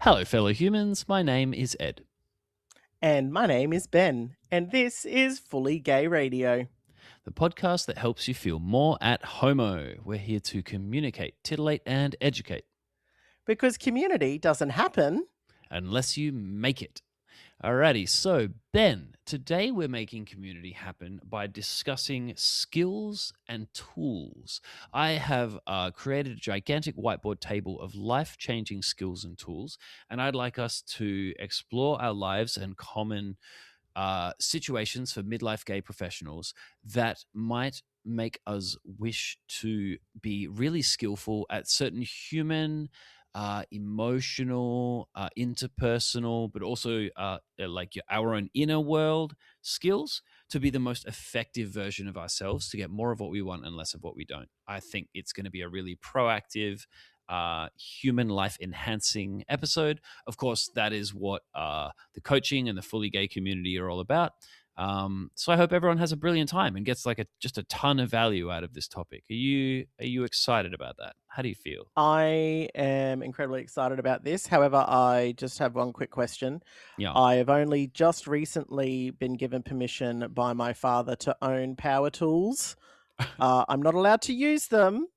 Hello, fellow humans. My name is Ed, And my name is Ben, and this is Fully Gay Radio. the podcast that helps you feel more at homo. We're here to communicate, titillate, and educate, Because community doesn't happen. unless you make it. Alrighty, so Ben, today we're making community happen by discussing skills and tools. I have created a gigantic whiteboard table of life changing skills and tools, and I'd like us to explore our lives and common situations for midlife gay professionals that might make us wish to be really skillful at certain human, emotional, interpersonal, but also like our own inner world skills to be the most effective version of ourselves to get more of what we want and less of what we don't. I think it's going to be a really proactive, human life enhancing episode. Of course, that is what the coaching and the fully gay community are all about. So I hope everyone has a brilliant time and gets like just a ton of value out of this topic. Are you excited about that? How do you feel? I am incredibly excited about this. However, I just have one quick question. Yeah. I have only just recently been given permission by my father to own power tools. I'm not allowed to use them,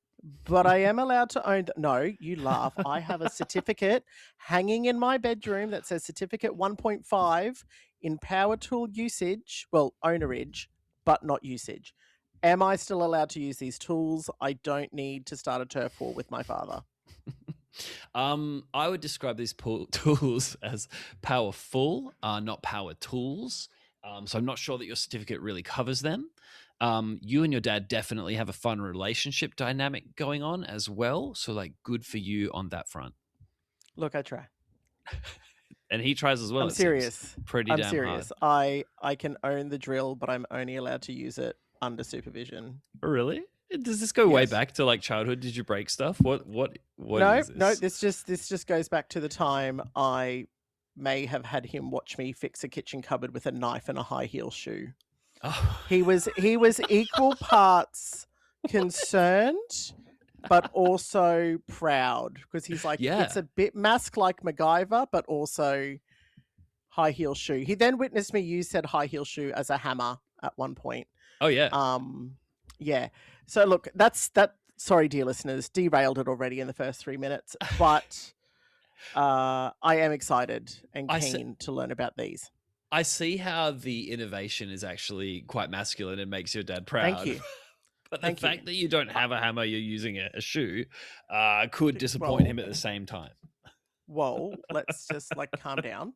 but I am allowed to own them. No, you laugh. I have a certificate hanging in my bedroom that says certificate 1.5 in power tool usage, well, ownerage, but not usage. Am I still allowed to use these tools? I don't need to start a turf war with my father. I would describe these tools as powerful, not power tools. So I'm not sure that your certificate really covers them. You and your dad definitely have a fun relationship dynamic going on as well. So like, good for you on that front. Look, I try. And he tries as well. I'm It seems serious. pretty I'm damn hard. serious. I can own the drill, but I'm only allowed to use it under supervision. Really? Does this go way Yes. back to like childhood? Did you break stuff? What No, is no, this? this just goes back to the time I may have had him watch me fix a kitchen cupboard with a knife and a high heel shoe. Oh. He was equal parts concerned but also proud because he's like, Yeah. it's a bit mask like MacGyver, but also high heel shoe. He then witnessed me use said high heel shoe as a hammer at one point. Oh yeah. Yeah. So look, that's that. Sorry, dear listeners, derailed it already in the first 3 minutes, but I am excited and keen to learn about these. I see how the innovation is actually quite masculine and makes your dad proud. Thank you. But the Thank you. fact that you don't have a hammer, you're using a shoe, could disappoint him at the same time. Whoa, let's just like calm down.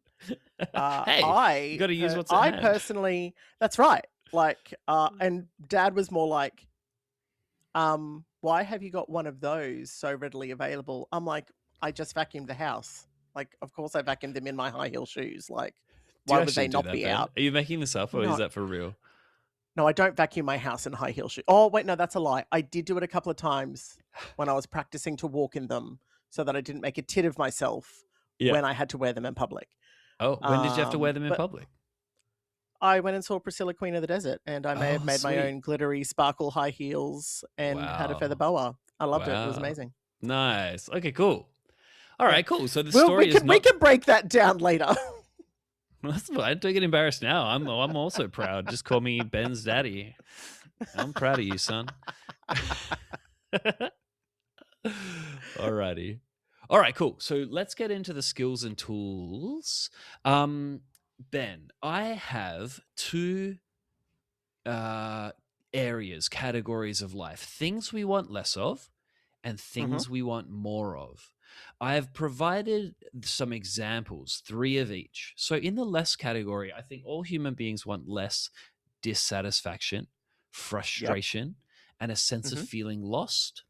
Hey, you got to use what's at hand. Personally, that's right. Like, and Dad was more like, why have you got one of those so readily available? I'm like, I just vacuumed the house. Like, of course I vacuumed them in my high heel shoes. Like, why would they not be out? Are you making this up or is that for real? No, I don't vacuum my house in high heel shoes. Oh, wait, no, that's a lie. I did do it a couple of times when I was practicing to walk in them so that I didn't make a tit of myself when I had to wear them in public. Oh, when did you have to wear them in public? I went and saw Priscilla, Queen of the Desert, and I may have made my own glittery sparkle high heels and had a feather boa. I loved it. It was amazing. Nice. Okay, cool. All right, cool. So the story is we can break that down later. That's fine. Don't get embarrassed now. I'm also proud. Just call me Ben's daddy. I'm proud of you, son. Alrighty. All right, cool. So let's get into the skills and tools. Ben, I have two areas, categories of life, things we want less of and things we want more of. I have provided some examples, 3 of each. So in the less category, I think all human beings want less dissatisfaction, frustration, and a sense of feeling lost.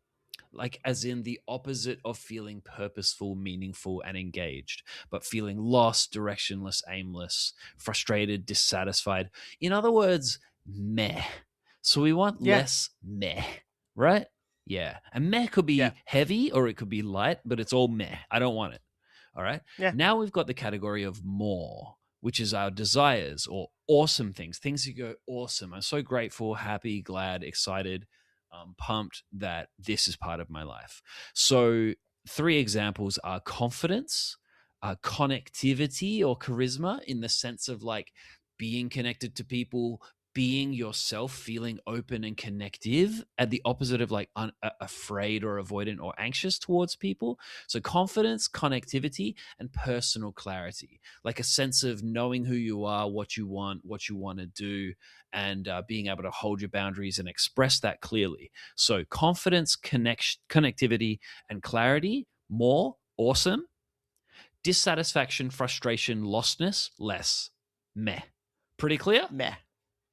Like as in the opposite of feeling purposeful, meaningful, and engaged, but feeling lost, directionless, aimless, frustrated, dissatisfied. In other words, meh. So we want less meh, right? Yeah. And meh could be heavy or it could be light, but it's all meh. I don't want it. All right. Yeah. Now we've got the category of more, which is our desires or awesome things you go, awesome. I'm so grateful, happy, glad, excited, pumped that this is part of my life. So 3 examples are confidence, connectivity or charisma in the sense of like being connected to people, being yourself, feeling open and connective, at the opposite of like afraid or avoidant or anxious towards people. So confidence, connectivity, and personal clarity, like a sense of knowing who you are, what you want to do, and being able to hold your boundaries and express that clearly. So confidence, connectivity, and clarity, more awesome. Dissatisfaction, frustration, lostness, less. Meh. Pretty clear? Meh.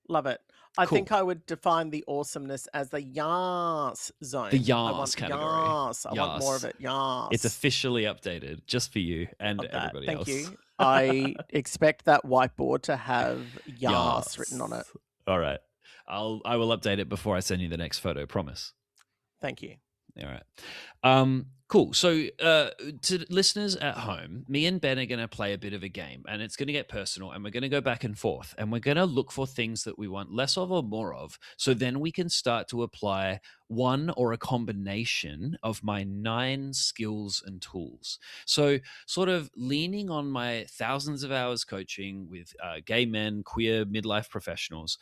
Love it. I Cool. think I would define the awesomeness as the yas zone. The I want yas category. yas. I want more of Yas. it. Yas. It's officially updated just for you and Love that. everybody Thank else. you. I expect that whiteboard to have yas written on it. All right. I will update it before I send you the next photo, promise. Thank you. All right. Cool. So, to listeners at home, me and Ben are going to play a bit of a game, and it's going to get personal, and we're going to go back and forth, and we're going to look for things that we want less of or more of. So then we can start to apply one or a combination of my 9 skills and tools. So, sort of leaning on my thousands of hours coaching with gay men, queer midlife professionals,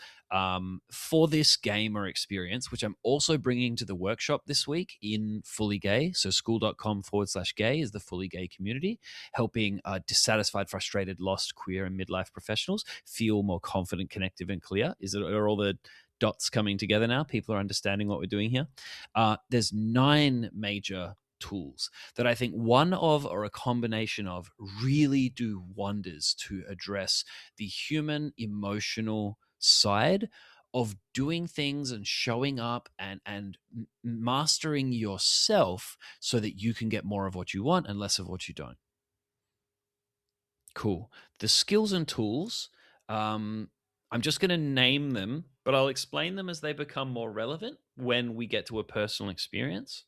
for this game or experience, which I'm also bringing to the workshop this week in Fully Gay. So school.com/gay is the Fully Gay community, helping dissatisfied, frustrated, lost, queer, and midlife professionals feel more confident, connective, and clear. Are all the dots coming together now? People are understanding what we're doing here. There's 9 major tools that I think one of or a combination of really do wonders to address the human emotional side of doing things and showing up and mastering yourself so that you can get more of what you want and less of what you don't. Cool. The skills and tools, I'm just going to name them, but I'll explain them as they become more relevant when we get to a personal experience.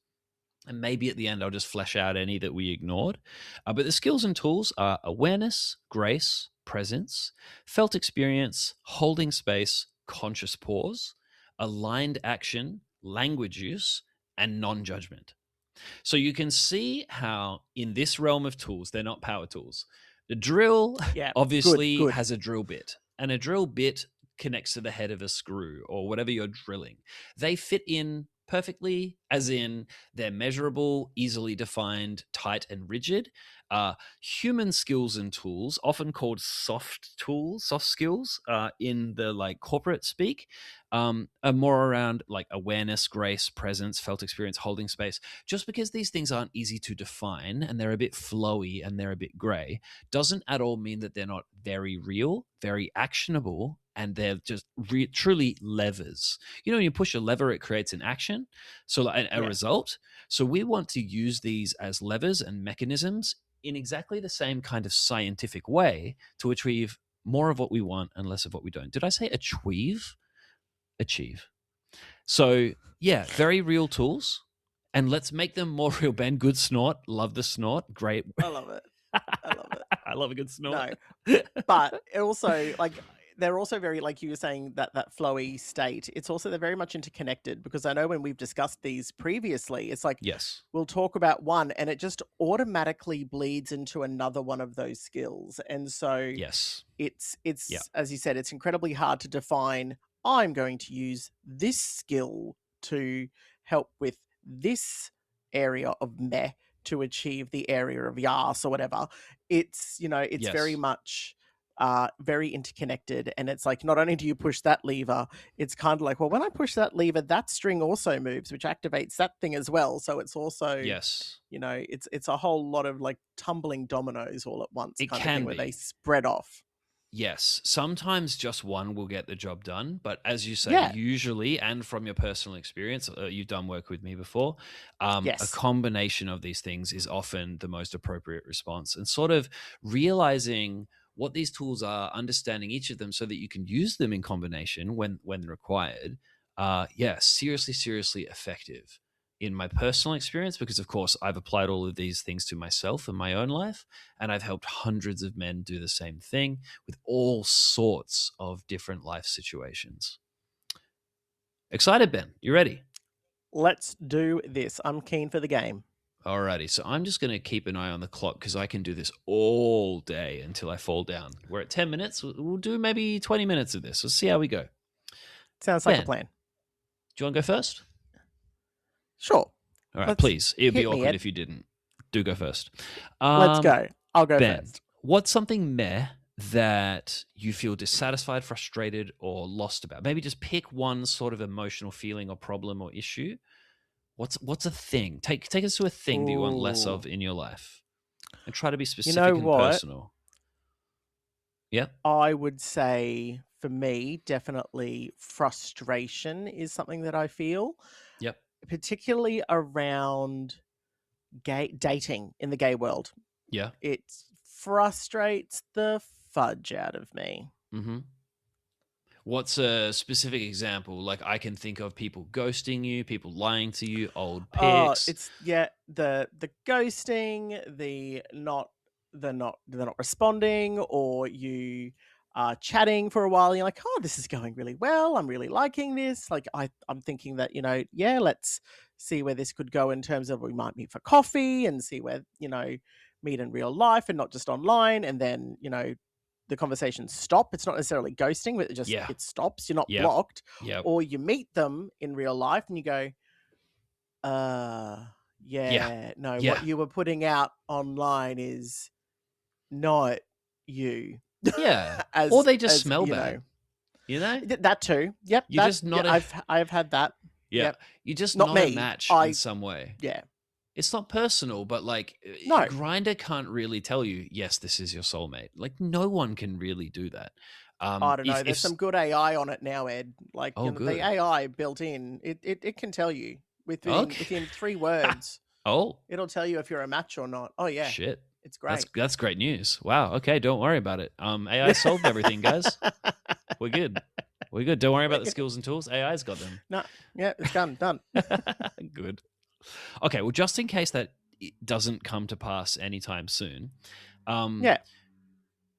And maybe at the end, I'll just flesh out any that we ignored. But the skills and tools are awareness, grace, presence, felt experience, holding space, conscious pause, aligned action, language use, and non judgment. So you can see how in this realm of tools, they're not power tools. The drill obviously has a drill bit, and a drill bit connects to the head of a screw or whatever you're drilling. They fit in perfectly, as in they're measurable, easily defined, tight, and rigid. Human skills and tools, often called soft skills in the like corporate speak, are more around like awareness, grace, presence, felt experience, holding space. Just because these things aren't easy to define and they're a bit flowy and they're a bit gray doesn't at all mean that they're not very real, very actionable, and they're just truly levers. You know, when you push a lever, it creates an action, so a result. So we want to use these as levers and mechanisms in exactly the same kind of scientific way to achieve more of what we want and less of what we don't. Did I say achieve? Achieve. So yeah, very real tools, and let's make them more real. Ben, good snort. Love the snort. Great. I love it. I love it. I love a good snort. No, but also like they're also very, like you were saying, that flowy state. It's also, they're very much interconnected, because I know when we've discussed these previously, it's like, yes, we'll talk about one and it just automatically bleeds into another one of those skills. And so yes, it's as you said, it's incredibly hard to define. I'm going to use this skill to help with this area of meh to achieve the area of yas or whatever. It's, you know, it's very much very interconnected, and it's like, not only do you push that lever, it's kind of like, well, when I push that lever, that string also moves, which activates that thing as well. So it's also, you know, it's a whole lot of like tumbling dominoes all at once, it kind can of thing, be. where they spread off. Yes, sometimes just one will get the job done, but as you say, usually, and from your personal experience, you've done work with me before, a combination of these things is often the most appropriate response. And sort of realizing what these tools are, understanding each of them so that you can use them in combination when required, seriously effective in my personal experience, because of course I've applied all of these things to myself in my own life, and I've helped hundreds of men do the same thing with all sorts of different life situations. Excited, Ben? You ready? Let's do this. I'm keen for the game. Alrighty, so I'm just going to keep an eye on the clock because I can do this all day until I fall down. We're at 10 minutes. We'll do maybe 20 minutes of this. Let's see how we go. Sounds like a Ben, plan. do you want to go first? Sure. All right, Let's please. It would be hit me, awkward Ed. if you didn't. Do go first. Let's go. I'll go Ben, first. what's something meh that you feel dissatisfied, frustrated, or lost about? Maybe just pick one sort of emotional feeling or problem or issue. What's a thing? Take us to a thing that you want less of Ooh. in your life, and try to be You specific know and what? personal. Yeah. I would say for me, definitely frustration is something that I feel, Yep. particularly around dating in the gay world. Yeah. It frustrates the fudge out of me. Mm-hmm. What's a specific example? Like I can think of people ghosting you, people lying to you, old Oh, pics. it's the ghosting, they're not responding, or you are chatting for a while and you're like, oh, this is going really well. I'm really liking this. Like I'm thinking that, yeah, let's see where this could go in terms of we might meet for coffee and see where, meet in real life and not just online. And then, the conversations stop. It's not necessarily ghosting, but Yeah. it stops. You're not Yep. blocked. Yep. Or you meet them in real life and you go, no, Yeah. what you were putting out online is not you. Yeah. as Or they just as smell bad. that too. Yep, You're just not I've had that. Yeah. Yep. You're just Not not a me. match in some way. Yeah. It's not personal, but like No. Grindr can't really tell you, yes, this is your soulmate. Like no one can really do that. I don't know. There's some good AI on it now, Ed. Like Oh, the good. AI built in, it can tell you within 3 words. Oh, It'll tell you if you're a match or not. Oh yeah. shit. It's great. That's great news. Wow. Okay, don't worry about it. AI solved everything, guys. We're good. We're good. Don't worry about the skills and tools. AI's got them. No. Yeah, it's done. Good. Okay, well, just in case that it doesn't come to pass anytime soon, Yeah.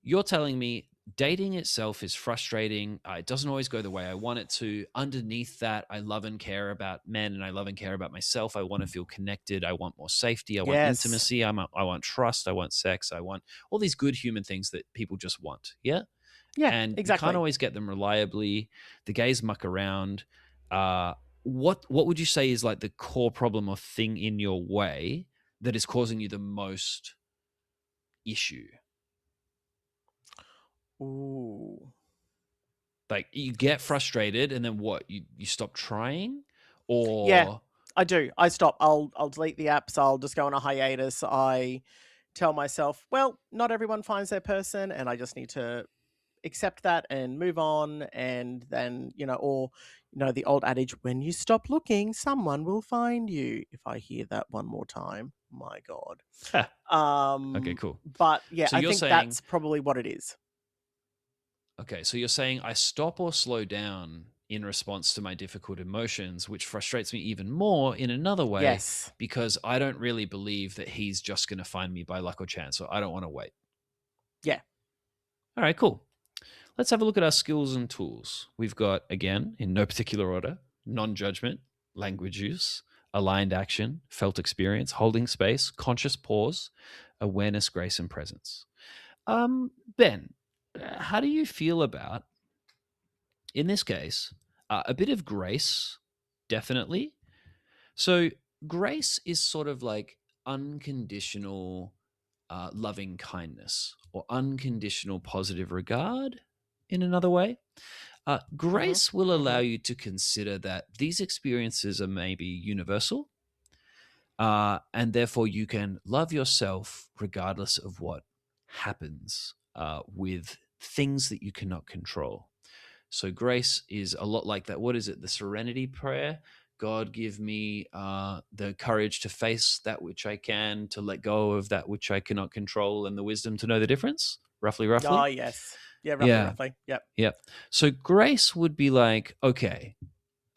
you're telling me dating itself is frustrating. It doesn't always go the way I want it to. Underneath that, I love and care about men, and I love and care about myself. I want to feel connected. I want more safety. I want Yes. intimacy. I want trust. I want sex. I want all these good human things that people just want. Yeah. Yeah, And exactly. you can't always get them reliably. The gays muck around. What would you say is like the core problem or thing in your way that is causing you the most issue? Ooh. Like you get frustrated and then what? You stop trying? Or Yeah, I do. I stop. I'll delete the apps. I'll just go on a hiatus. I tell myself, well, not everyone finds their person, and I just need to accept that and move on. And then, or the old adage, when you stop looking, someone will find you. If I hear that one more time, my God. okay, cool. But yeah, So I you're think saying- that's probably what it is. Okay, so you're saying I stop or slow down in response to my difficult emotions, which frustrates me even more in another way. Yes. Because I don't really believe that he's just going to find me by luck or chance. So I don't want to wait. Yeah. All right, cool. Let's have a look at our skills and tools. We've got, again, in no particular order, non-judgment, language use, aligned action, felt experience, holding space, conscious pause, awareness, grace, and presence. Ben, how do you feel about, in this case, a bit of grace, definitely. So grace is sort of like unconditional loving kindness or unconditional positive regard in another way. Grace will allow you to consider that these experiences are maybe universal, and therefore you can love yourself regardless of what happens with things that you cannot control. So grace is a lot like that. What is it? The serenity prayer. God, give me the courage to face that which I can, to let go of that which I cannot control, and the wisdom to know the difference. Roughly. Oh, yes. Yeah, roughly. Yep. So grace would be like, okay,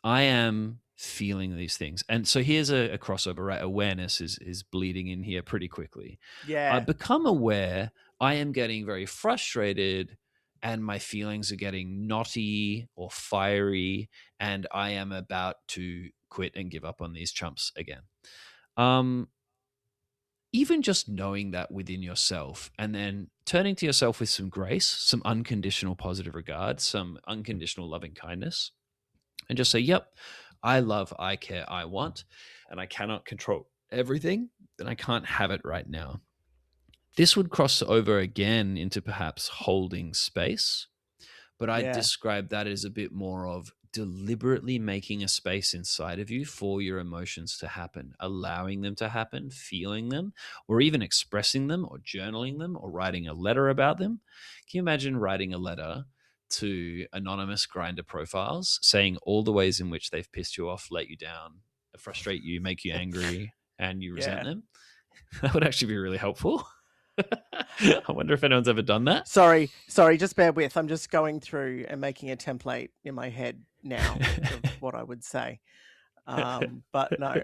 I am feeling these things. And so here's a crossover, right? Awareness is bleeding in here pretty quickly. Yeah. Become aware I am getting very frustrated and my feelings are getting knotty or fiery, and I am about to quit and give up on these chumps again. even just knowing that within yourself and then turning to yourself with some grace, some unconditional positive regard, some unconditional loving kindness, and just say, yep, I love, I care, I want, and I cannot control everything, and I can't have it right now. This would cross over again into perhaps holding space, but I Yeah. describe that as a bit more of deliberately making a space inside of you for your emotions to happen, allowing them to happen, feeling them, or even expressing them, or journaling them, or writing a letter about them. Can you imagine writing a letter to anonymous grinder profiles saying all the ways in which they've pissed you off, let you down, frustrate you, make you angry, and you resent Yeah. them? That would actually be really helpful. I wonder if anyone's ever done that. Sorry, just bear with. I'm just going through and making a template in my head now of what I would say. But no,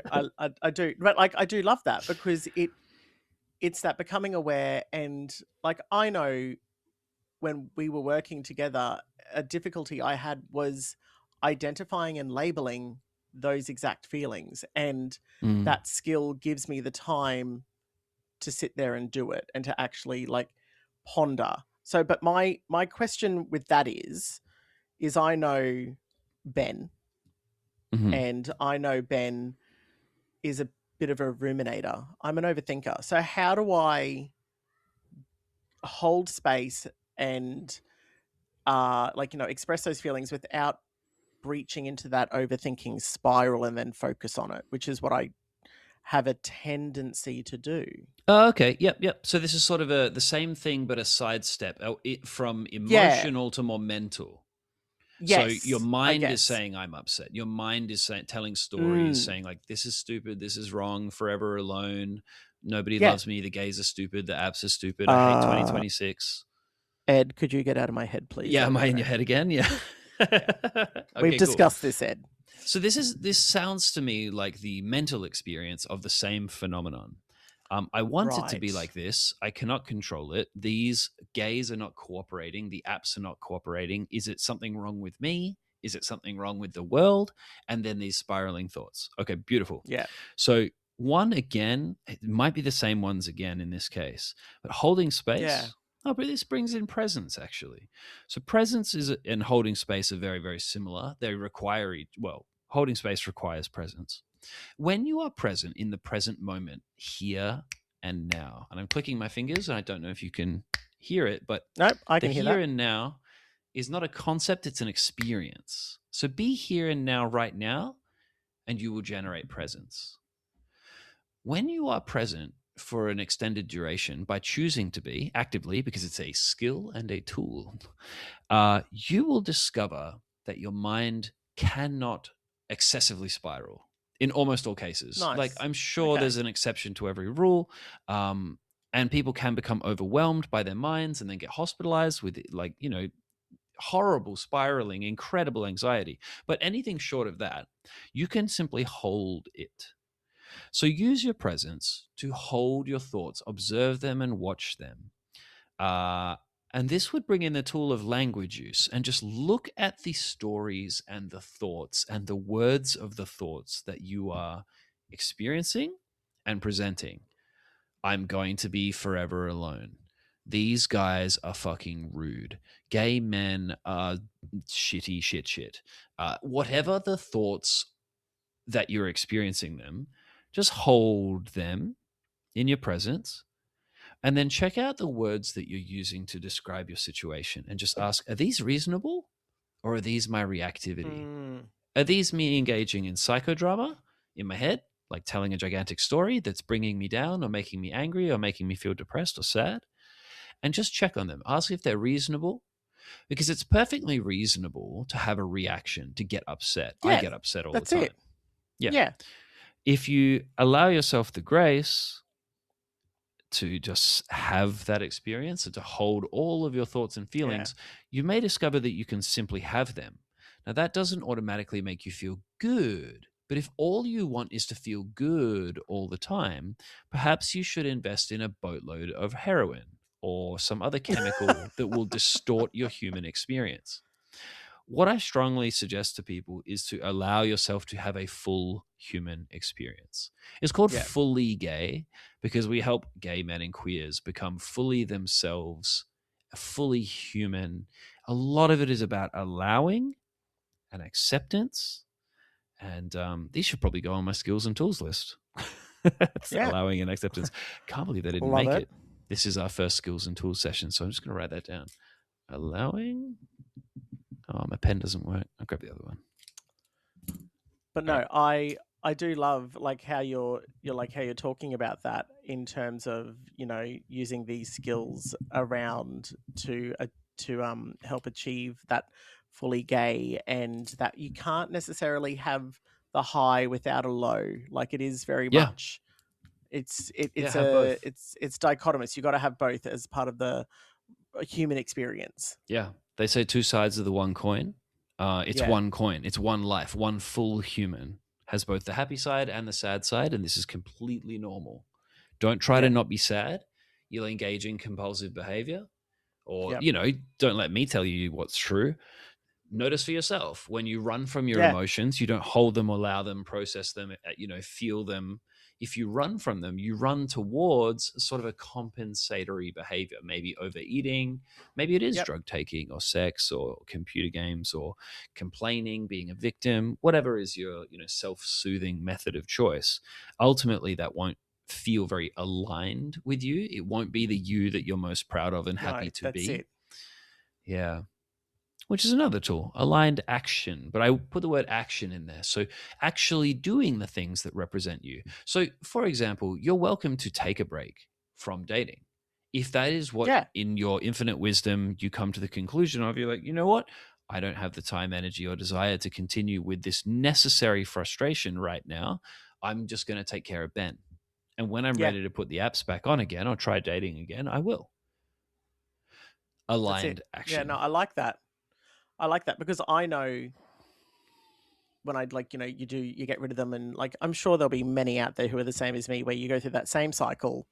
I do, but like I do love that because it's that becoming aware, and like I know when we were working together, a difficulty I had was identifying and labeling those exact feelings, and Mm. that skill gives me the time to sit there and do it and to actually like ponder. So, but my question with that is I know Ben, Mhm. and I know Ben is a bit of a ruminator. I'm an overthinker. So how do I hold space and like, you know, express those feelings without breaching into that overthinking spiral and then focus on it, which is what I have a tendency to do. Oh, okay. Yep, yep. So this is sort of the same thing, but a sidestep from Yeah. emotional to more mental. So your Yes, I mind is guess. saying, "I'm upset." Your mind is telling stories, Mm, saying like, "This is stupid. This is wrong. Forever alone. Nobody yeah. loves me. The gays are stupid. The apps are stupid. I hate Uh, 2026." Ed, could you get out of my head, please? Yeah, I'll am be I in your right. head again? Yeah. Yeah. We've Okay, cool. discussed this, Ed. So this sounds to me like the mental experience of the same phenomenon. I want it to be Right. like this. I cannot control it. These gays are not cooperating. The apps are not cooperating. Is it something wrong with me? Is it something wrong with the world? And then these spiraling thoughts. Okay, beautiful. Yeah. So one again, it might be the same ones again in this case, but holding Yeah. space. Oh, but this brings in presence actually. So presence is and holding space are very, very similar. They require well, holding space requires presence. When you are present in the present moment, here and now, and I'm clicking my fingers, and I don't know if you can hear it, but Nope, I the can hear here that. and now is not a concept, it's an experience. So be here and now, right now, and you will generate presence. When you are present for an extended duration by choosing to be actively, because it's a skill and a tool, you will discover that your mind cannot excessively spiral in almost all cases. Like, Nice. I'm sure Okay. there's an exception to every rule. And people can become overwhelmed by their minds and then get hospitalized with, like, you know, horrible spiraling, incredible anxiety. But anything short of that, you can simply hold it. So use your presence to hold your thoughts, observe them, and watch them. Uh, and this would bring in the tool of language use and just look at the stories and the thoughts and the words of the thoughts that you are experiencing and presenting. I'm going to be forever alone. These guys are fucking rude. Gay men are shitty, shit. Whatever the thoughts that you're experiencing them, just hold them in your presence and then check out the words that you're using to describe your situation and just ask, are these reasonable or are these my reactivity? Mm, Are these me engaging in psychodrama in my head, like telling a gigantic story that's bringing me down or making me angry or making me feel depressed or sad? And just check on them. Ask if they're reasonable, because it's perfectly reasonable to have a reaction, to get upset. I yeah, get upset all the that's it. time. Yeah. Yeah. If you allow yourself the grace to just have that experience and to hold all of your thoughts and Yeah. feelings, you may discover that you can simply have them. Now, that doesn't automatically make you feel good. But if all you want is to feel good all the time, perhaps you should invest in a boatload of heroin or some other chemical that will distort your human experience. what I strongly suggest to people is to allow yourself to have a full human experience. It's called Yeah. Fully Gay because we help gay men and queers become fully themselves, fully human. A lot of it is about allowing and acceptance. And these should probably go on my skills and tools list. It's Yeah. allowing and acceptance. Can't believe they didn't Love make it. it. This is our first skills and tools session, so I'm just going to write that down. Allowing. Oh, my pen doesn't work. I'll grab the other one. But no, I do love like how you're like how you're talking about that in terms of, you know, using these skills around to help achieve that fully gay, and that you can't necessarily have the high without a low. Like it is very Yeah. much it's have both. it's dichotomous. You got to have both as part of the human experience. Yeah. They say two sides of the one coin. It's Yeah. one coin. It's one life. One full human has both the happy side and the sad side, and this is completely normal. Don't try to Yeah. not be sad. You'll engage in compulsive behavior, or Yep. you know, don't let me tell you what's true. Notice for yourself when you run from your Yeah. emotions, you don't hold them, allow them, process them, you know, feel them. If you run from them, you run towards sort of a compensatory behavior, maybe overeating, maybe it is Yep. drug taking or sex or computer games or complaining, being a victim, whatever is your, you know, self-soothing method of choice. Ultimately, that won't feel very aligned with you. It won't be the you that you're most proud of and happy No, to that's be. it. Yeah. Which is another tool, aligned action. But I put the word action in there. So actually doing the things that represent you. So, for example, you're welcome to take a break from dating. If that is what, Yeah. in your infinite wisdom, you come to the conclusion of, you're like, you know what? I don't have the time, energy, or desire to continue with this necessary frustration right now. I'm just going to take care of Ben. And when I'm Yeah. ready to put the apps back on again or try dating again, I will. That's Aligned it. action. Yeah, no, I like that. I like that because I know when I'd like, you know, you get rid of them, and like I'm sure there'll be many out there who are the same as me, where you go through that same cycle,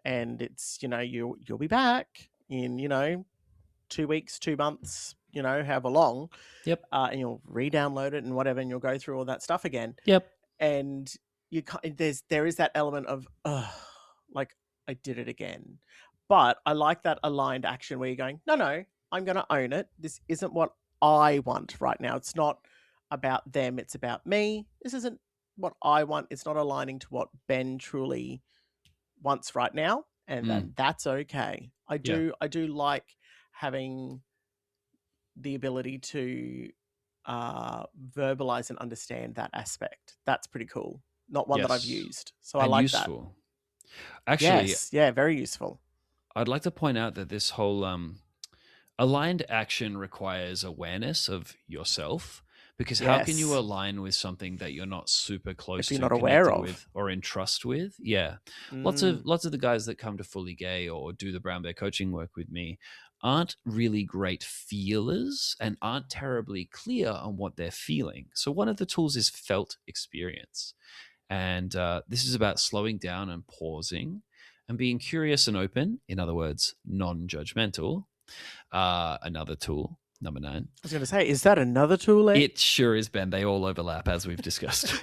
and it's, you know, you'll be back in, you know, 2 weeks, 2 months, you know, however long. Yep. And you'll re-download it and whatever, and you'll go through all that stuff again. Yep. And there is that element of like I did it again. But I like that aligned action where you're going, no, I'm going to own it. This isn't what I want right now. It's not about them. It's about me. This isn't what I want. It's not aligning to what Ben truly wants right now, and that's okay. I do like having the ability to verbalize and understand that aspect. That's pretty cool. Not one that I've used, so I and like useful. that. Actually, Yes, yeah, very useful. I'd like to point out that this whole aligned action requires awareness of yourself, because how can you Yes. align with something that you're not super close If you're to, not aware connected of. with, or in trust with? Yeah. Mm, Lots of the guys that come to Fully Gay or do the Brown Bear coaching work with me aren't really great feelers and aren't terribly clear on what they're feeling. So one of the tools is felt experience. And this is about slowing down and pausing and being curious and open. In other words, non-judgmental. Another tool, number 9. I was going to say, is that another tool? It sure is, Ben. They all overlap, as we've discussed.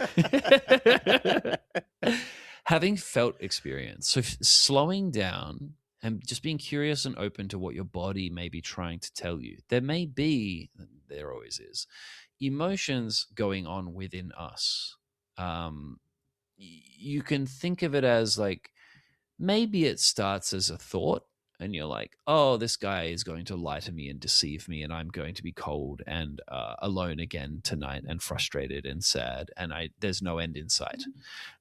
Having felt experience. So slowing down and just being curious and open to what your body may be trying to tell you. There always is, emotions going on within us. You can think of it as like, maybe it starts as a thought and you're like, oh, this guy is going to lie to me and deceive me, and I'm going to be cold and alone again tonight and frustrated and sad, and there's no end in sight.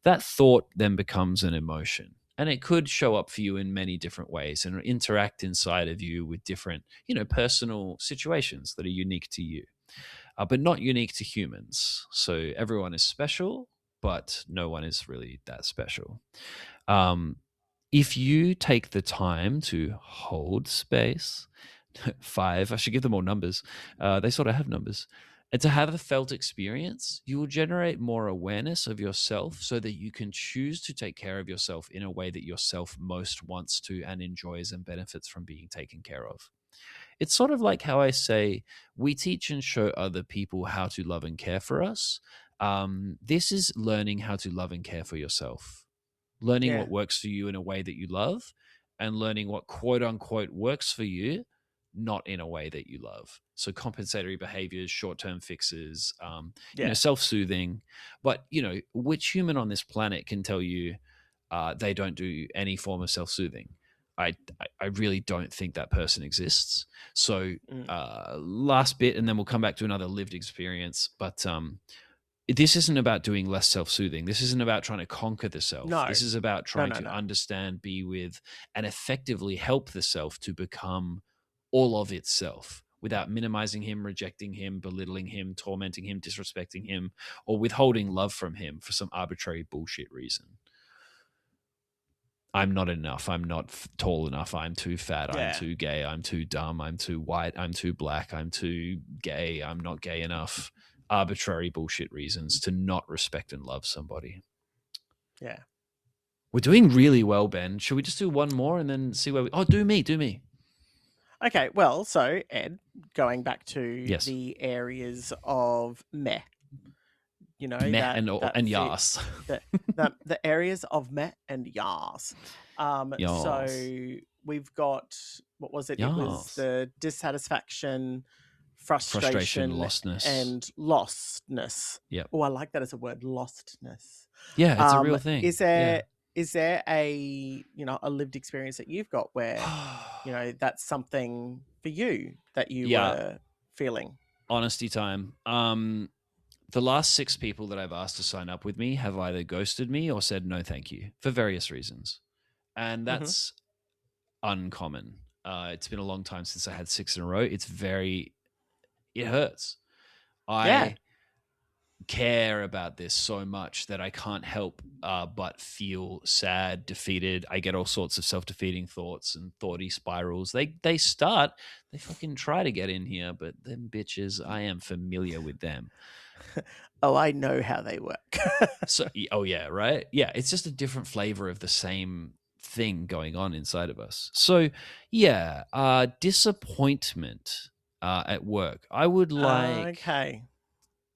That thought then becomes an emotion, and it could show up for you in many different ways and interact inside of you with different, you know, personal situations that are unique to you, but not unique to humans. So everyone is special, but no one is really that special. If you take the time to hold space, 5, I should give them all numbers. They sort of have numbers. And to have a felt experience, you will generate more awareness of yourself so that you can choose to take care of yourself in a way that yourself most wants to and enjoys and benefits from being taken care of. It's sort of like how I say we teach and show other people how to love and care for us. This is learning how to love and care for yourself, learning Yeah. what works for you in a way that you love, and learning what quote unquote works for you, not in a way that you love. So compensatory behaviors, short-term fixes, Yeah. self-soothing. But which human on this planet can tell you they don't do any form of self-soothing? I really don't think that person exists. So Mm. last bit, and then we'll come back to another lived experience. But this isn't about doing less self-soothing. This isn't about trying to conquer the self. No. This is about No, trying no, to no. understand, be with, and effectively help the self to become all of itself without minimizing him, rejecting him, belittling him, tormenting him, disrespecting him, or withholding love from him for some arbitrary bullshit reason. I'm not enough. I'm not tall enough. I'm too fat. Yeah. I'm too gay. I'm too dumb. I'm too white. I'm too black. I'm too gay. I'm not gay enough. Arbitrary bullshit reasons to not respect and love somebody. Yeah. We're doing really well, Ben. Should we just do one more and then see where we... Oh, do me. Okay, well, so Ed, going back to Yes. the areas of meh, Meh that and fit- yas. the areas of meh and yas. Yas. So we've got, what was it? It was Yas. the dissatisfaction, frustration, lostness. and lostness. Yep. Oh, I like that as a word, lostness. Yeah, it's a real thing. Is there a a lived experience that you've got where that's something for you that you were feeling? Honesty time. The last 6 people that I've asked to sign up with me have either ghosted me or said no thank you for various reasons. And that's uncommon. It's been a long time since I had 6 in a row. It hurts. I care about this so much that I can't help but feel sad, defeated. I get all sorts of self-defeating thoughts and thoughty spirals. They fucking try to get in here, but them bitches, I am familiar with them. Oh, I know how they work. So, oh yeah, right? Yeah, it's just a different flavor of the same thing going on inside of us. So, yeah, disappointment at work. I would like... Okay.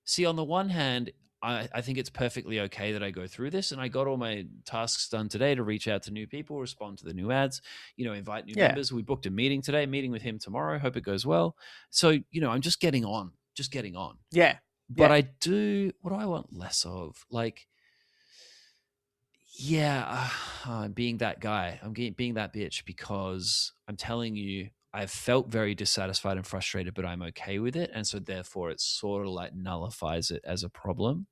See, on the one hand, I think it's perfectly okay that I go through this, and I got all my tasks done today to reach out to new people, respond to the new ads, invite new members. We booked a meeting today, meeting with him tomorrow. Hope it goes well. So, I'm just getting on. Yeah. But what do I want less of? Like, I'm being that guy. I'm being that bitch because I'm telling you, I've felt very dissatisfied and frustrated, but I'm okay with it. And so therefore it sort of like nullifies it as a problem.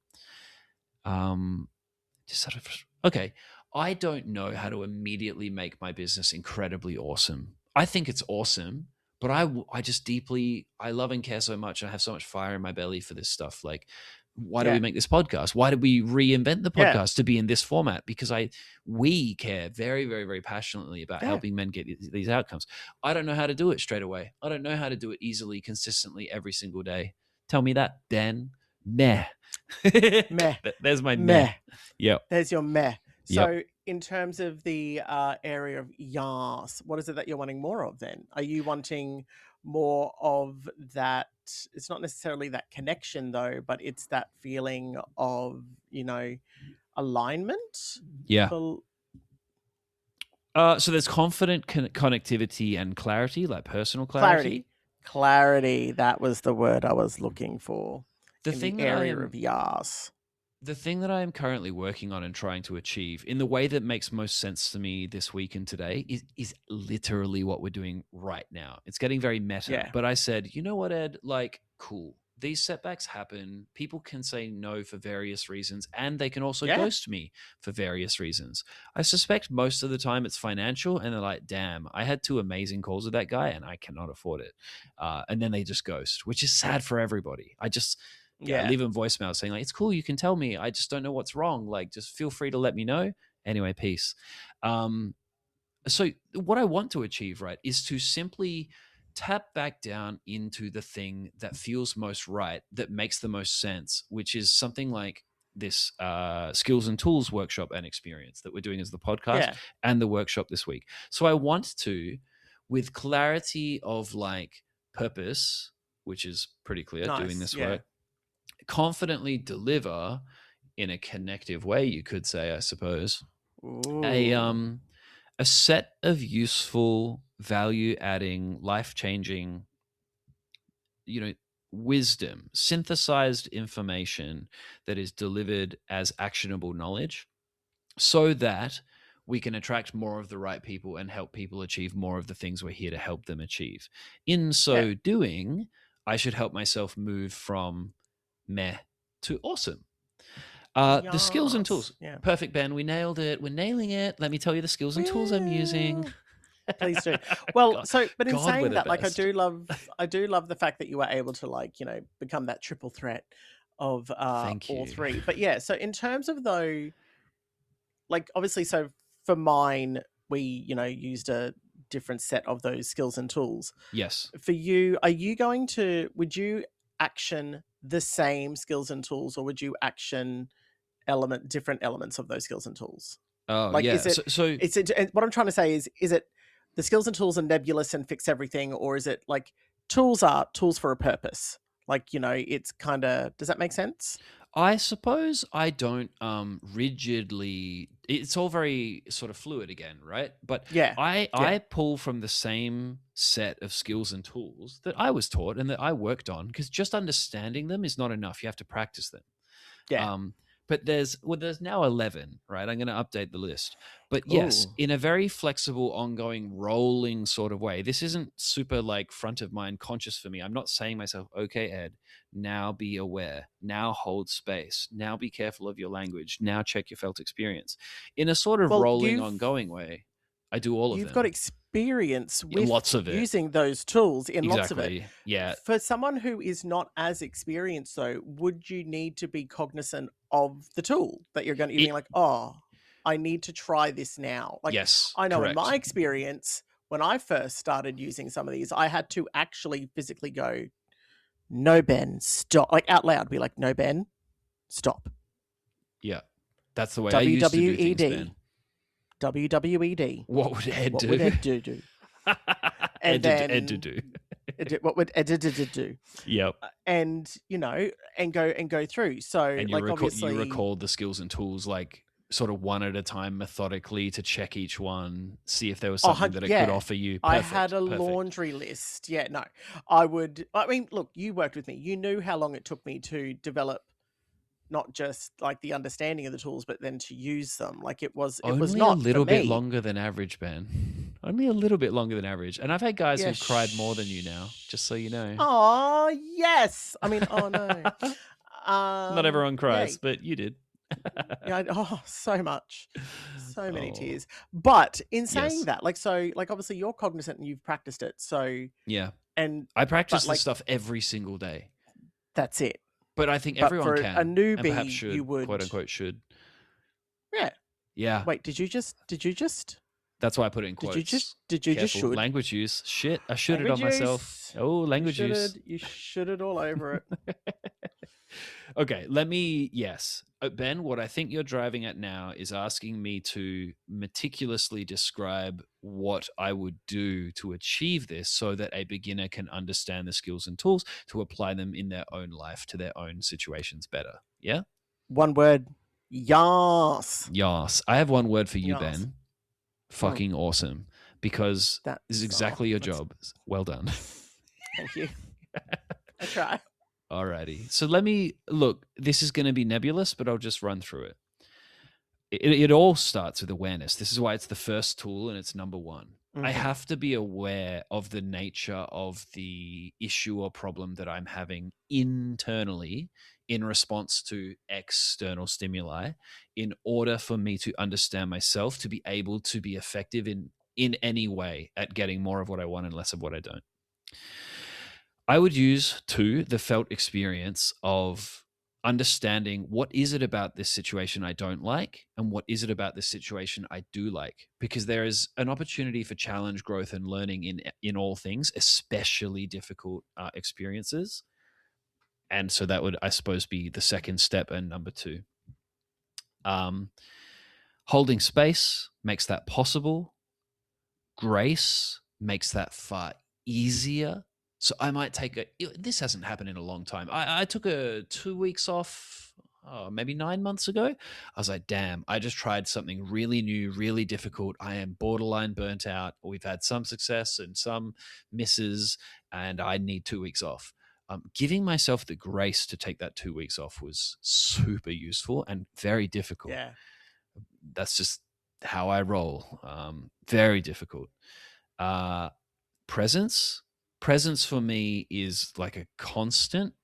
Okay. I don't know how to immediately make my business incredibly awesome. I think it's awesome, but I just I love and care so much. I have so much fire in my belly for this stuff. Like, why do we make this podcast? Why did we reinvent the podcast to be in this format? Because we care very, very, very passionately about helping men get these outcomes. I don't know how to do it straight away. I don't know how to do it easily, consistently every single day. Tell me that, Ben. Meh. Meh. There's my meh. Yep. There's your meh. So in terms of the area of yas, what is it that you're wanting more of then? Are you wanting more of that? It's not necessarily that connection though, but it's that feeling of, alignment? Yeah. So there's confident connectivity and clarity, like personal clarity. Clarity. That was the word I was looking for. The area of yas. The thing that I am currently working on and trying to achieve in the way that makes most sense to me this week and today is literally what we're doing right now. It's getting very meta, but I said, you know what, Ed? Like, cool. These setbacks happen. People can say no for various reasons, and they can also ghost me for various reasons. I suspect most of the time it's financial, and they're like, damn, I had 2 amazing calls with that guy, and I cannot afford it. And then they just ghost, which is sad for everybody. I leave them voicemail saying like, it's cool, you can tell me, I just don't know what's wrong, like just feel free to let me know. Anyway, peace. So what I want to achieve, right, is to simply tap back down into the thing that feels most right, that makes the most sense, which is something like this skills and tools workshop and experience that we're doing as the podcast Yeah. and the workshop this week. So I want to, with clarity of like purpose, which is pretty clear, doing Nice. this Yeah. work, confidently deliver in a connective way, you could say, I suppose, a Ooh. a set of useful, value-adding, life-changing, wisdom, synthesized information that is delivered as actionable knowledge, so that we can attract more of the right people and help people achieve more of the things we're here to help them achieve. In Yeah. so doing, I should help myself move from meh to awesome. The skills and Yes. tools. Yeah. Perfect, Ben. We nailed it. We're nailing it. Let me tell you the skills and tools I'm using. Well, please do. Well, God, but in God, we're saying the that, like, best. I do love the fact that you were able to, like, become that triple threat of Thank all you. three. But yeah, so in terms of though, like, obviously, so for mine, we, used a different set of those skills and tools. Yes. For you, would you action the same skills and tools, or would you action different elements of those skills and tools? Oh, Like, yeah. and what I'm trying to say is it the skills and tools are nebulous and fix everything, or is it like tools are tools for a purpose? Like, it's kind of, does that make sense? I suppose I don't rigidly. It's all very sort of fluid again, right? But Yeah. I Yeah. I pull from the same set of skills and tools that I was taught and that I worked on, because just understanding them is not enough. You have to practice them. Yeah. But there's now 11, right? I'm going to update the list. But yes, Ooh. in a very flexible, ongoing, rolling sort of way. This isn't super like front of mind conscious for me. I'm not saying myself, okay, Ed, now be aware, now hold space, now be careful of your language, now check your felt experience. In a sort of Well, rolling, ongoing way, I do all of you've got them. experience with Lots of it. using those tools in lots of it. Exactly. Yeah. For someone who is not as experienced, though, would you need to be cognizant of the tool that you're going to be like, oh, I need to try this now? Like, Yes, I know in correct. my experience, when I first started using some of these, I had to actually physically go, no, Ben, stop. Like, out loud, be like, no, Ben, stop. Yeah. That's the way I used to do things, Ben. WWED. What would Ed do? What would Ed do? And Ed to do. What would Ed do? Yep. And and go through. So, And like, obviously, you record the skills and tools like sort of one at a time, methodically, to check each one, see if there was something that it could offer you. I had a laundry list. Yeah, no, I mean, look, you worked with me. You knew how long it took me to develop not just like the understanding of the tools, but then to use them. Like, it was not a little bit longer than average, Ben. Only a little bit longer than average. And I've had guys who've cried more than you now, just so you know. Oh, yes. I mean, oh no. Not everyone cries, but you did. Yeah, so much. So many tears. But in saying that, like, so, like, obviously you're cognizant and you've practiced it. So yeah. And I practice this stuff every single day. That's it. But I think everyone can. A newbie, and perhaps should, you would, quote unquote, should. Yeah. Yeah. Wait, did you just? That's why I put it in quotes. Did you just should? Language use. Shit, I should it on myself. Oh, language use. You should it all over it. Okay, yes. Ben, what I think you're driving at now is asking me to meticulously describe what I would do to achieve this so that a beginner can understand the skills and tools to apply them in their own life to their own situations better. Yeah? One word. Yas. Yas. I have one word for you, Ben. Fucking awesome. Because this is exactly your job. Well done. Thank you. I try. Alrighty. So let me look. This is going to be nebulous, but I'll just run through it. It all starts with awareness. This is why it's the first tool and it's number one. I have to be aware of the nature of the issue or problem that I'm having internally in response to external stimuli in order for me to understand myself, to be able to be effective in any way at getting more of what I want and less of what I don't. I would use, too, the felt experience of understanding what is it about this situation I don't like and what is it about this situation I do like, because there is an opportunity for challenge, growth, and learning in all things, especially difficult experiences. And so that would, I suppose, be the second step and number two. um, Holding space makes that possible. Grace makes that far easier. So I might take this hasn't happened in a long time. I took a 2 weeks off, maybe 9 months ago. I was like, damn, I just tried something really new, really difficult. I am borderline burnt out. We've had some success and some misses, and I need 2 weeks off. Giving myself the grace to take that 2 weeks off was super useful and very difficult. Yeah. That's just how I roll. Very difficult. Presence for me is like a constant,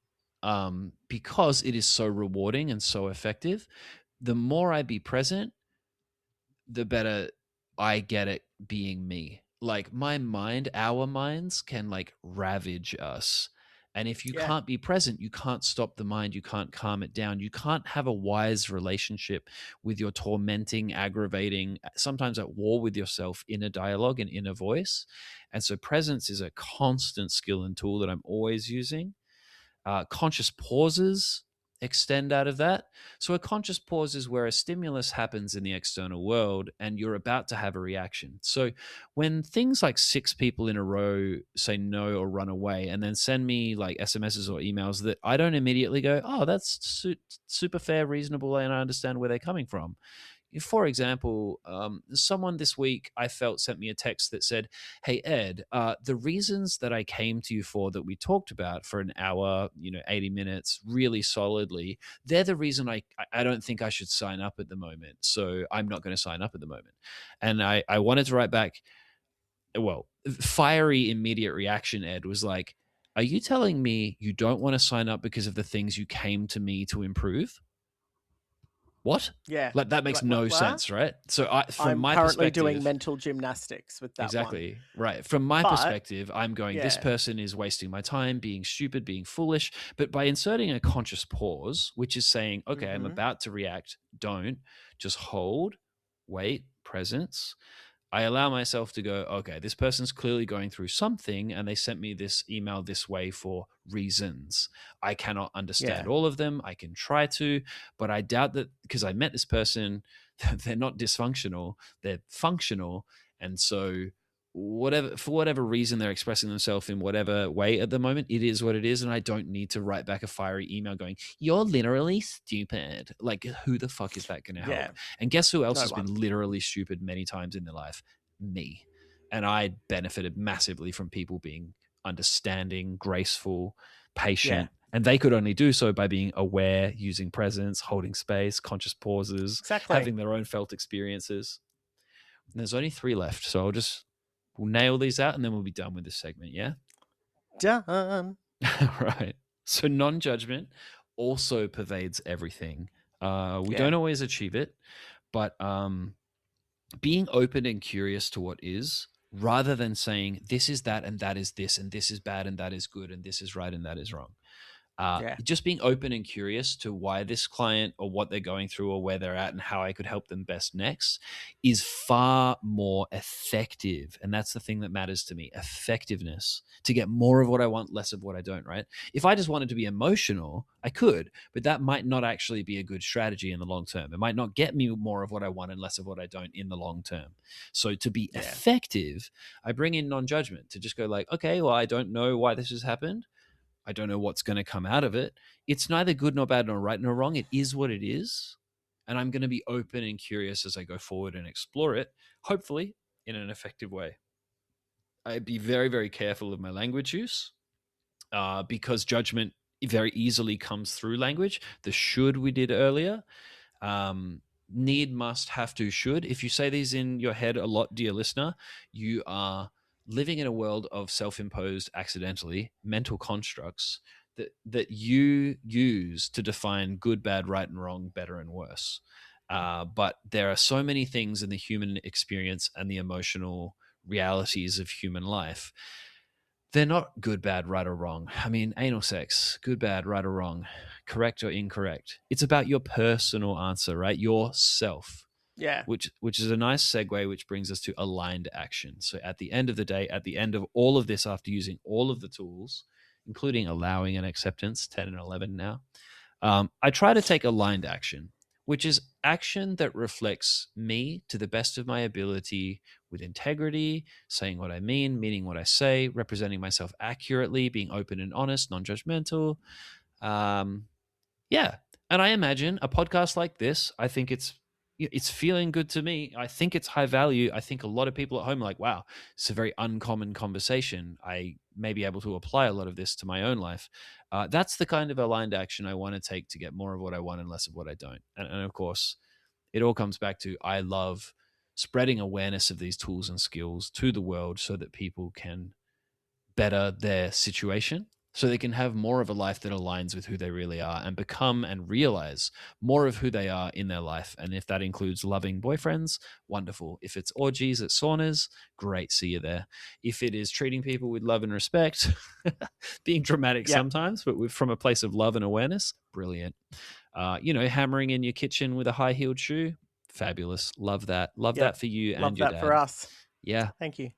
because it is so rewarding and so effective. The more I be present, the better I get at being me. Like my mind, our minds can like ravage us. And if you Yeah. can't be present, you can't stop the mind, you can't calm it down, you can't have a wise relationship with your tormenting, aggravating, sometimes at war with yourself inner dialogue and inner voice. And so presence is a constant skill and tool that I'm always using. Conscious pauses extend out of that. So a conscious pause is where a stimulus happens in the external world and you're about to have a reaction. So when things like 6 people in a row say no or run away and then send me like SMSs or emails that I don't immediately go, oh, that's super fair, reasonable, and I understand where they're coming from. For example, someone this week I felt sent me a text that said, "Hey Ed, the reasons that I came to you for that we talked about for an hour, 80 minutes, really solidly, they're the reason I don't think I should sign up at the moment. So I'm not going to sign up at the moment." And I wanted to write back, well, fiery immediate reaction, Ed, was like, "Are you telling me you don't want to sign up because of the things you came to me to improve? What?" Yeah. Like that makes Like, no what? sense, right? So from I'm my currently perspective, doing mental gymnastics with that one. exactly right. From my But perspective, I'm going, this yeah. person is wasting my time, being stupid, being foolish. But by inserting a conscious pause, which is saying, okay, I'm about to react, don't, just hold, wait, presence. I allow myself to go, okay, this person's clearly going through something and they sent me this email this way for reasons. I cannot understand Yeah. all of them. I can try to, but I doubt that, because I met this person, they're not dysfunctional, they're functional. And so for whatever reason they're expressing themselves in whatever way at the moment, it is what it is, and I don't need to write back a fiery email going, "You're literally stupid." Like, who the fuck is that going to help? Yeah. And guess who else No has one. been literally stupid many times in their life? Me. And I benefited massively from people being understanding, graceful, patient. And they could only do so by being aware, using presence, holding space, conscious pauses, Exactly. having their own felt experiences. And there's only 3 left. So we'll nail these out and then we'll be done with this segment. Yeah. Done. Right. So non-judgment also pervades everything. We Yeah. don't always achieve it, but being open and curious to what is, rather than saying this is that and that is this and this is bad and that is good and this is right and that is wrong. Yeah. Just being open and curious to why this client or what they're going through or where they're at and how I could help them best next is far more effective. And that's the thing that matters to me, effectiveness, to get more of what I want, less of what I don't, right? If I just wanted to be emotional, I could, but that might not actually be a good strategy in the long term. It might not get me more of what I want and less of what I don't in the long term. So to be effective, I bring in non-judgment to just go like, okay, well, I don't know why this has happened. I don't know what's going to come out of it. It's neither good nor bad nor right nor wrong. It is what it is. And I'm going to be open and curious as I go forward and explore it, hopefully in an effective way. I'd be very, very careful of my language use because judgment very easily comes through language. The should we did earlier, need, must, have to, should. If you say these in your head a lot, dear listener, you are living in a world of self-imposed, accidentally, mental constructs that you use to define good, bad, right and wrong, better and worse. But there are so many things in the human experience and the emotional realities of human life They're not good, bad, right, or wrong. I mean, anal sex, good, bad, right, or wrong, correct or incorrect. It's about your personal answer, right? Yourself, Yeah. which is a nice segue, which brings us to aligned action. So at the end of the day, at the end of all of this, after using all of the tools, including allowing and acceptance, 10 and 11 now, I try to take aligned action, which is action that reflects me to the best of my ability with integrity, saying what I mean, meaning what I say, representing myself accurately, being open and honest, non judgmental. Yeah. And I imagine a podcast like this, I think it's feeling good to me. I think it's high value. I think a lot of people at home are like, wow, it's a very uncommon conversation. I may be able to apply a lot of this to my own life. That's the kind of aligned action I want to take to get more of what I want and less of what I don't. And of course, it all comes back to I love spreading awareness of these tools and skills to the world so that people can better their situation, so they can have more of a life that aligns with who they really are and become and realize more of who they are in their life. And if that includes loving boyfriends, wonderful. If it's orgies at saunas, great, see you there. If it is treating people with love and respect, being dramatic Yep. sometimes, but from a place of love and awareness, brilliant. Hammering in your kitchen with a high-heeled shoe, fabulous. Love that. Love Yep. that for you Love and your that dad. for us. Yeah, Thank you.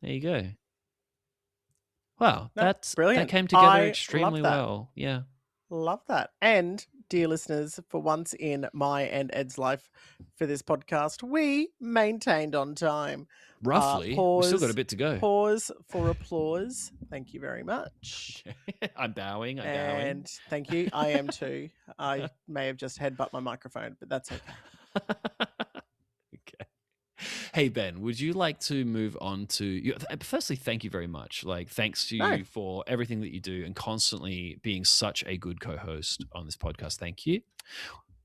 there you go. Wow, No, that brilliant. came together I extremely love that. well. Yeah. Love that. And dear listeners, for once in my and Ed's life for this podcast, we maintained on time. Roughly. We've still got a bit to go. Pause for applause. Thank you very much. Okay. I'm bowing. And thank you. I am too. I may have just headbutt my microphone, but that's okay. Okay. Hey, Ben, would you like to move on to you? Firstly, thank you very much. Thanks to you for everything that you do and constantly being such a good co-host on this podcast. Thank you.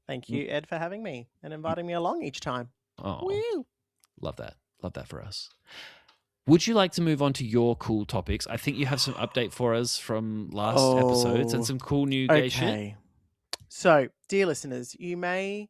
Thank you, Ed, for having me and inviting me along each time. Oh, Woo. Love that. Love that for us. Would you like to move on to your cool topics? I think you have some update for us from last episodes and some cool new gay shit. So, dear listeners, you may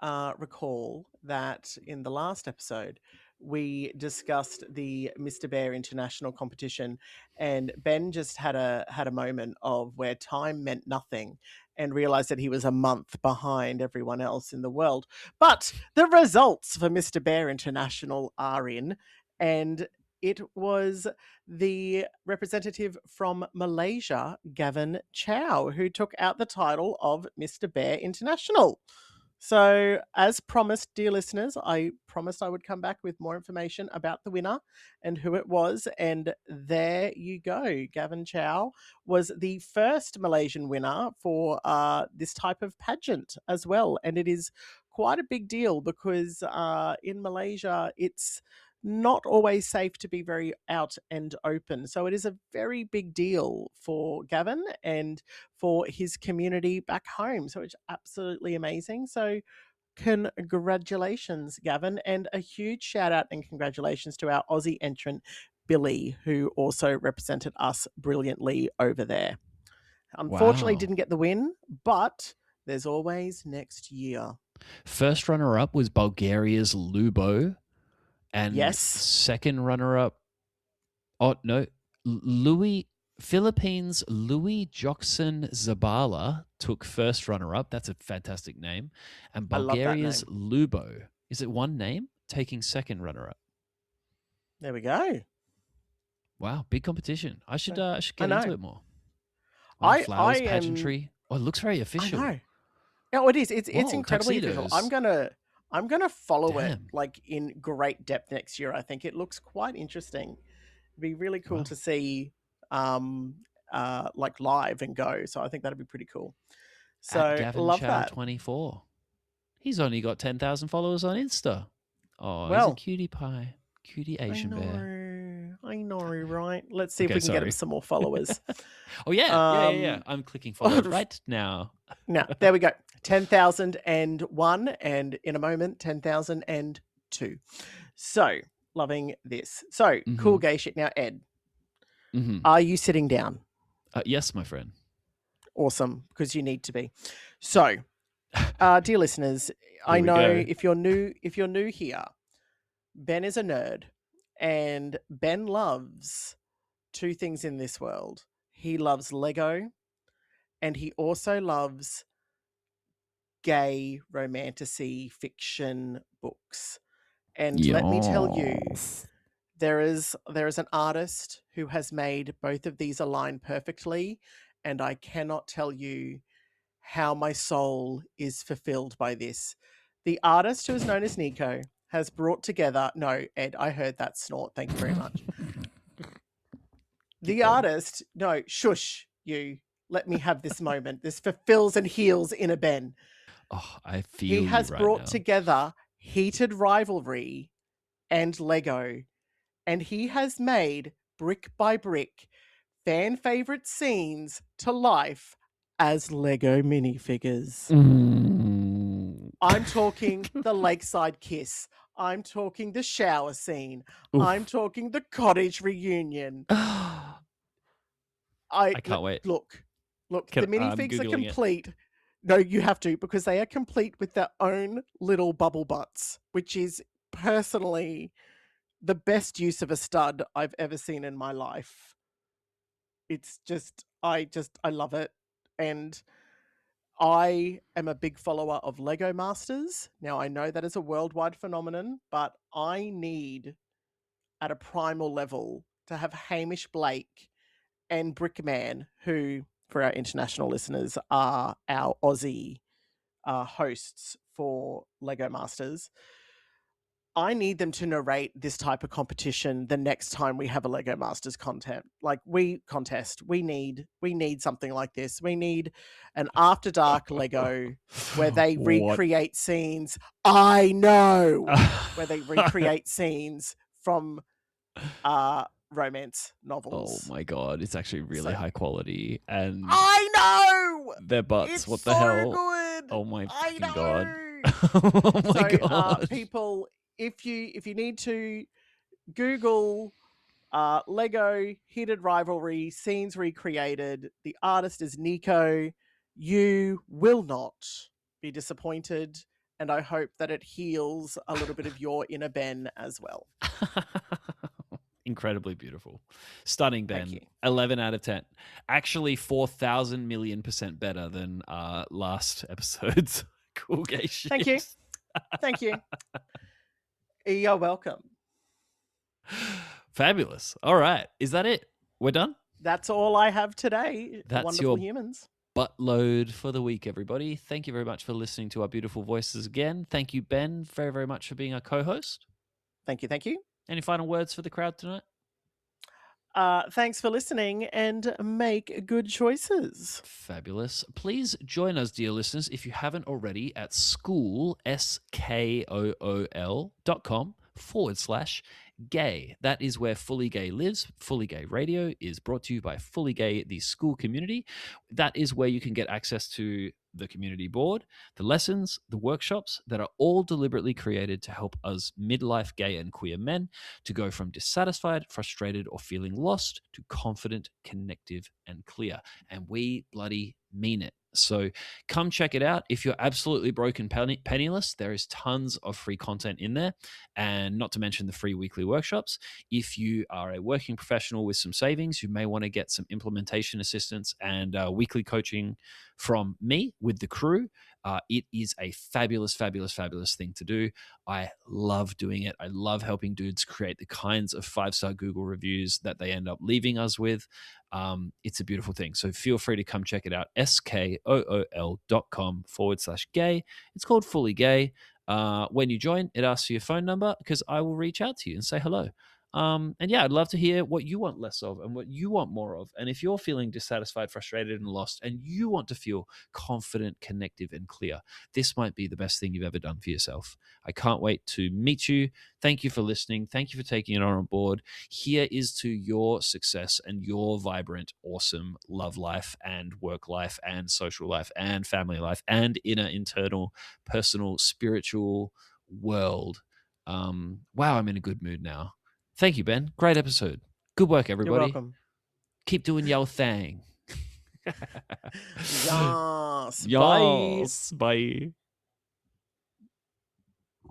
recall that in the last episode, we discussed the Mr. Bear International competition, and Ben just had a moment of where time meant nothing and realized that he was a month behind everyone else in the world. But the results for Mr. Bear International are in, and it was the representative from Malaysia, Gavin Chow, who took out the title of Mr. Bear International. So, as promised, dear listeners, I promised I would come back with more information about the winner and who it was. And there you go. Gavin Chow was the first Malaysian winner for this type of pageant as well. And it is quite a big deal because in Malaysia, it's not always safe to be very out and open. So it is a very big deal for Gavin and for his community back home. So it's absolutely amazing. So congratulations, Gavin, and a huge shout out and congratulations to our Aussie entrant, Billy, who also represented us brilliantly over there. Unfortunately, didn't get the win, but there's always next year. First runner-up was Bulgaria's Lubo. And yes, second runner-up, Philippines' Louis Jockson Zabala took first runner-up. That's a fantastic name. And Bulgaria's Lubo, is it one name, taking second runner-up. There we go. Wow, big competition. I should get into it more. Flowers, pageantry. Oh, it looks very official. I know. No, it is. It's incredibly official. I'm gonna follow it in great depth next year. I think it looks quite interesting. It'd be really cool to see live and go. So I think that'd be pretty cool. So At Gavin love Chow that. 24. He's only got 10,000 followers on Insta. Oh, he's a cutie pie. Cutie Asian bear. I know, right? Let's see if we can get him some more followers. Oh, yeah. I'm clicking follow right now. Now, there we go. 10,001, and in a moment, 10,002. So, loving this. So, cool gay shit. Now, Ed, are you sitting down? Yes, my friend. Awesome, because you need to be. So, dear listeners, I know if you're new here, Ben is a nerd, and Ben loves two things in this world. He loves Lego, and he also loves gay romantasy fiction books. And let me tell you, Yes. there is an artist who has made both of these align perfectly, and I cannot tell you how my soul is fulfilled by this. The artist, who is known as Nico, has brought together. No, Ed, I heard that snort. Thank you very much. The artist, no, shush, you. Let me have this moment. This fulfills and heals inner Ben. Oh, I feel He you has right brought now. together Heated Rivalry and Lego, and he has made brick by brick fan favorite scenes to life as Lego minifigures. I'm talking the lakeside kiss. I'm talking the shower scene. Oof. I'm talking the cottage reunion. I can't wait. Look, the I'm minifigs are Googling it. complete. No, you have to, because they are complete with their own little bubble butts, which is personally the best use of a stud I've ever seen in my life. It's just, I love it. And I am a big follower of Lego Masters. Now, I know that is a worldwide phenomenon, but I need, at a primal level, to have Hamish Blake and Brickman, who, for our international listeners, are our Aussie hosts for Lego Masters. I need them to narrate this type of competition the next time we have a Lego Masters contest. We need something like this. We need an After Dark Lego where they recreate scenes. I know where they recreate scenes from romance novels. Oh my god, it's actually really high quality, and I know their butts. it's what the so hell? good. Oh my I fucking know. god! Oh my god! People, if you need to Google Lego Heated Rivalry scenes recreated, the artist is Nico. You will not be disappointed, and I hope that it heals a little bit of your inner Ben as well. Incredibly beautiful. Stunning, Ben. Thank you. 11 out of 10. Actually, 4,000 million% better than last episode's Cool Gay Shit. Thank you. Thank you. You're welcome. Fabulous. All right. Is that it? We're done? That's all I have today. That's Wonderful your humans. Buttload for the week, everybody. Thank you very much for listening to our beautiful voices again. Thank you, Ben, very, very much for being our co-host. Thank you. Thank you. Any final words for the crowd tonight? Thanks for listening, and make good choices. Fabulous. Please join us, dear listeners, if you haven't already, at school.com/gay. That is where Fully Gay lives. Fully Gay Radio is brought to you by Fully Gay, the school community. That is where you can get access to the community board, the lessons, the workshops that are all deliberately created to help us midlife gay and queer men to go from dissatisfied, frustrated, or feeling lost to confident, connective, and clear. And we bloody mean it. So come check it out. If you're absolutely broken penniless, there is tons of free content in there, and not to mention the free weekly workshops. If you are a working professional with some savings, you may want to get some implementation assistance and weekly coaching from me with the crew. It is a fabulous, fabulous, fabulous thing to do. I love doing it. I love helping dudes create the kinds of 5-star Google reviews that they end up leaving us with. It's a beautiful thing. So feel free to come check it out. skool.com/gay. It's called Fully Gay. When you join, it asks for your phone number because I will reach out to you and say hello. And yeah, I'd love to hear what you want less of and what you want more of. And if you're feeling dissatisfied, frustrated, and lost, and you want to feel confident, connective, and clear, this might be the best thing you've ever done for yourself. I can't wait to meet you. Thank you for listening. Thank you for taking it on board. Here is to your success and your vibrant, awesome love life and work life and social life and family life and inner, internal, personal, spiritual world. Wow, I'm in a good mood now. Thank you, Ben. Great episode. Good work, everybody. You're welcome. Keep doing your thing. Yes. Yes. Bye.